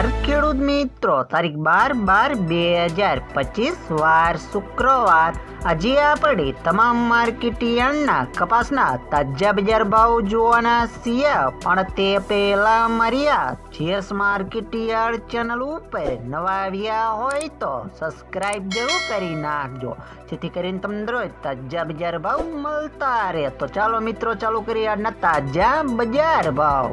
નમસ્કાર ખેડૂત મિત્રો, તારીખ 12/12/2025 વાર શુક્રવાર। આજે આપણે તમામ માર્કેટ યાર્ડના કપાસના તાજા બજાર ભાવ જોવાના છીએ, પણ તે પહેલા મારી આ જેએસ માર્કેટ યાર્ડ ચેનલ ઉપર નવા આવ્યા હોય તો સબસ્ક્રાઇબ જરૂર કરી નાખજો, જેથી કરીને તમને રોજ તાજા બજાર ભાવ મળતા રહે। તો ચાલો મિત્રો, ચાલુ કરીએ આજના તાજા બજાર ભાવ।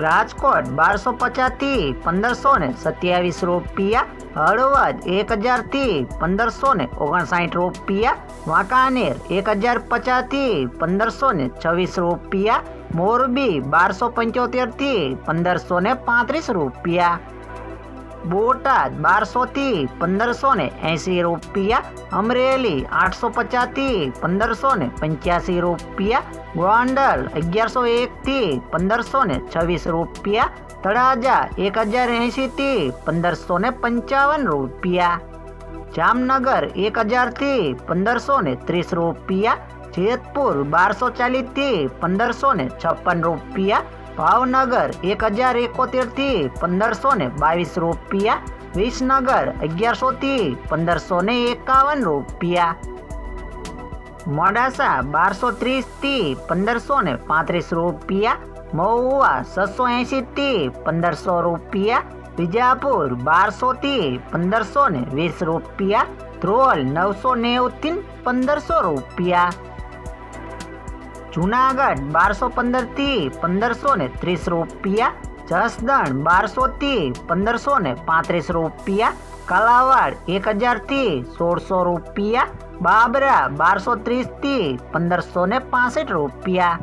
રાજકોટ 1250 થી 1527 રૂપિયા, હળવદ 1000 થી 1559 રૂપિયા, વાંકાનેર 1050 થી 1526 રૂપિયા, મોરબી 1275 થી 1535 રૂપિયા, બોટાદ 1200 થી 1580 રૂપિયા, અમરેલી 850 થી 1585 રૂપિયા, ગોંડલ 1101 થી 1526 રૂપિયા, તળાજા 1080 થી 1555 રૂપિયા, જામનગર 1000 થી 1530 રૂપિયા, જેતપુર 1240 થી 1556 રૂપિયા, ભાવનગર 1071 થી 1522 રૂપિયા, વિસનગર 1100 થી 1551 રૂપિયા, મોડાસા 1230 થી 1535 રૂપિયા, મહુવા 680 થી 1500 રૂપિયા, વિજાપુર 1200 થી 1520 રૂપિયા, ધ્રોલ 990 થી 1500 રૂપિયા, જુનાગઢ 1215 થી 1530 રૂપિયા, જસદણ 1200 થી 1535 રૂપિયા, કાલાવાડ 1000 થી 1600 રૂપિયા, બાબરા 1230 થી 1565 રૂપિયા।